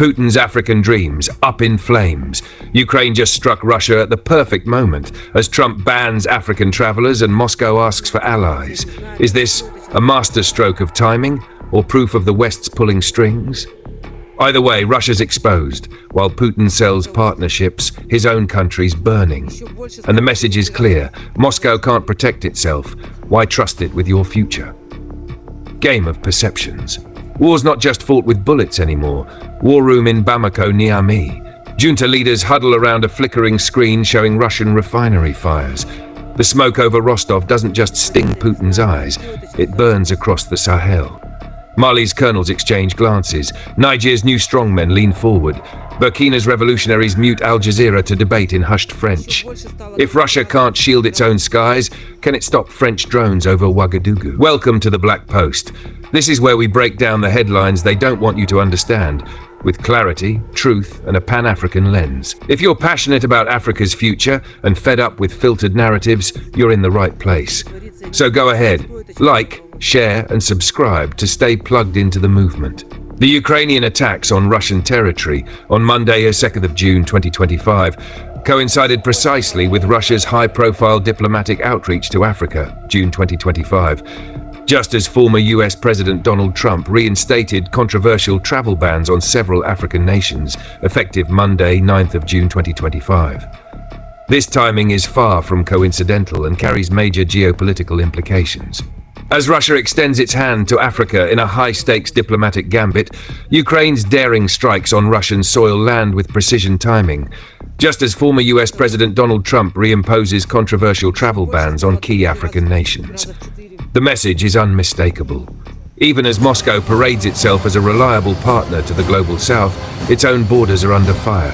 Putin's African dreams up in flames. Ukraine just struck Russia at the perfect moment as Trump bans African travelers and Moscow asks for allies. Is this a masterstroke of timing or proof of the West's pulling strings? Either way, Russia's exposed, while Putin sells partnerships, his own country's burning. And the message is clear: Moscow can't protect itself. Why trust it with your future? Game of perceptions. War's not just fought with bullets anymore. War room in Bamako, Niamey. Junta leaders huddle around a flickering screen showing Russian refinery fires. The smoke over Rostov doesn't just sting Putin's eyes, it burns across the Sahel. Mali's colonels exchange glances. Niger's new strongmen lean forward. Burkina's revolutionaries mute Al Jazeera to debate in hushed French. If Russia can't shield its own skies, can it stop French drones over Ouagadougou? Welcome to the Black Post. This is where we break down the headlines they don't want you to understand, with clarity, truth, and a Pan-African lens. If you're passionate about Africa's future and fed up with filtered narratives, you're in the right place. So go ahead, like, share, and subscribe to stay plugged into the movement. The Ukrainian attacks on Russian territory on Monday, 2nd of June 2025, coincided precisely with Russia's high-profile diplomatic outreach to Africa, June 2025. Just as former US President Donald Trump reinstated controversial travel bans on several African nations, effective Monday, 9th of June 2025. This timing is far from coincidental and carries major geopolitical implications. As Russia extends its hand to Africa in a high-stakes diplomatic gambit, Ukraine's daring strikes on Russian soil land with precision timing, just as former US President Donald Trump reimposes controversial travel bans on key African nations. The message is unmistakable. Even as Moscow parades itself as a reliable partner to the global south, its own borders are under fire,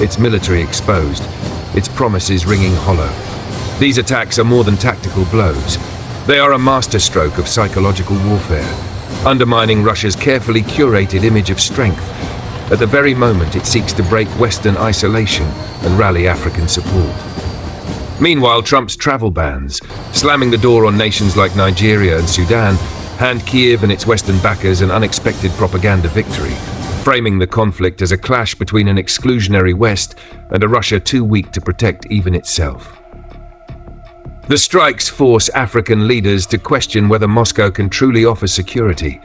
its military exposed, its promises ringing hollow. These attacks are more than tactical blows. They are a masterstroke of psychological warfare, undermining Russia's carefully curated image of strength at the very moment it seeks to break Western isolation and rally African support. Meanwhile, Trump's travel bans, slamming the door on nations like Nigeria and Sudan, hand Kiev and its Western backers an unexpected propaganda victory, framing the conflict as a clash between an exclusionary West and a Russia too weak to protect even itself. The strikes force African leaders to question whether Moscow can truly offer security,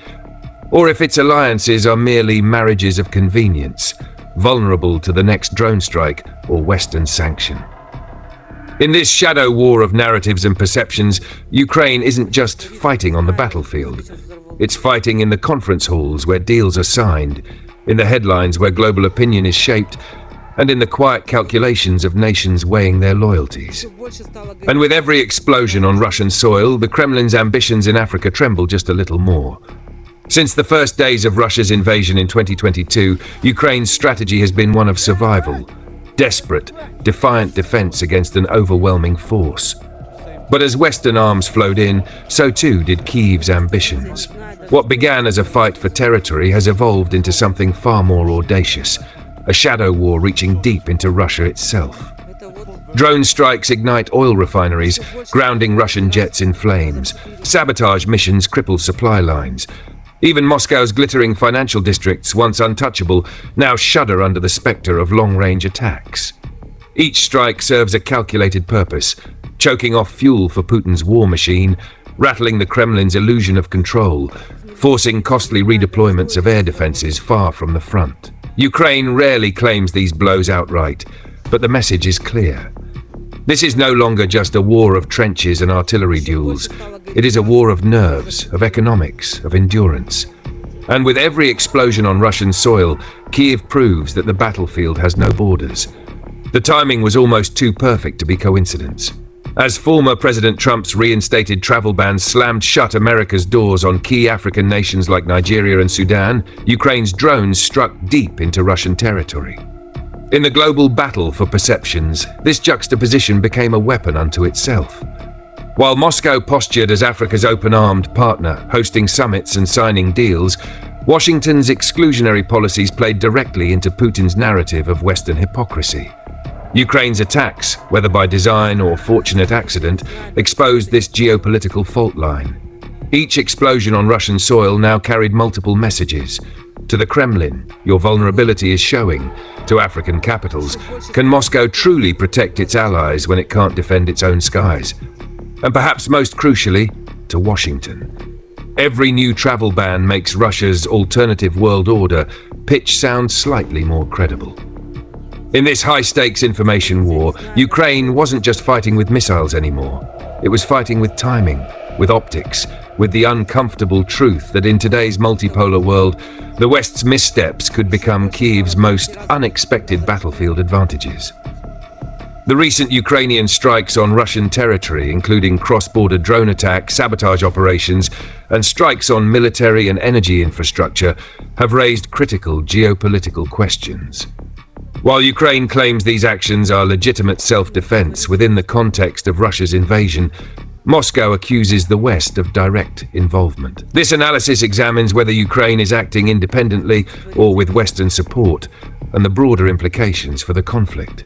or if its alliances are merely marriages of convenience, vulnerable to the next drone strike or Western sanction. In this shadow war of narratives and perceptions, Ukraine isn't just fighting on the battlefield. It's fighting in the conference halls where deals are signed, in the headlines where global opinion is shaped, and in the quiet calculations of nations weighing their loyalties. And with every explosion on Russian soil, the Kremlin's ambitions in Africa tremble just a little more. Since the first days of Russia's invasion in 2022, Ukraine's strategy has been one of survival. Desperate, defiant defense against an overwhelming force. But as Western arms flowed in, so too did Kyiv's ambitions. What began as a fight for territory has evolved into something far more audacious, a shadow war reaching deep into Russia itself. Drone strikes ignite oil refineries, grounding Russian jets in flames. Sabotage missions cripple supply lines. Even Moscow's glittering financial districts, once untouchable, now shudder under the specter of long-range attacks. Each strike serves a calculated purpose, choking off fuel for Putin's war machine, rattling the Kremlin's illusion of control, forcing costly redeployments of air defenses far from the front. Ukraine rarely claims these blows outright, but the message is clear. This is no longer just a war of trenches and artillery duels. It is a war of nerves, of economics, of endurance. And with every explosion on Russian soil, Kyiv proves that the battlefield has no borders. The timing was almost too perfect to be coincidence. As former President Trump's reinstated travel bans slammed shut America's doors on key African nations like Nigeria and Sudan, Ukraine's drones struck deep into Russian territory. In the global battle for perceptions, this juxtaposition became a weapon unto itself. While Moscow postured as Africa's open-armed partner, hosting summits and signing deals, Washington's exclusionary policies played directly into Putin's narrative of Western hypocrisy. Ukraine's attacks, whether by design or fortunate accident, exposed this geopolitical fault line. Each explosion on Russian soil now carried multiple messages. To the Kremlin, your vulnerability is showing. To African capitals, can Moscow truly protect its allies when it can't defend its own skies? And perhaps most crucially, to Washington. Every new travel ban makes Russia's alternative world order pitch sound slightly more credible. In this high-stakes information war, Ukraine wasn't just fighting with missiles anymore. It was fighting with timing, with optics, with the uncomfortable truth that in today's multipolar world, the West's missteps could become Kyiv's most unexpected battlefield advantages. The recent Ukrainian strikes on Russian territory, including cross-border drone attacks, sabotage operations, and strikes on military and energy infrastructure, have raised critical geopolitical questions. While Ukraine claims these actions are legitimate self-defense within the context of Russia's invasion, Moscow accuses the West of direct involvement. This analysis examines whether Ukraine is acting independently or with Western support, and the broader implications for the conflict.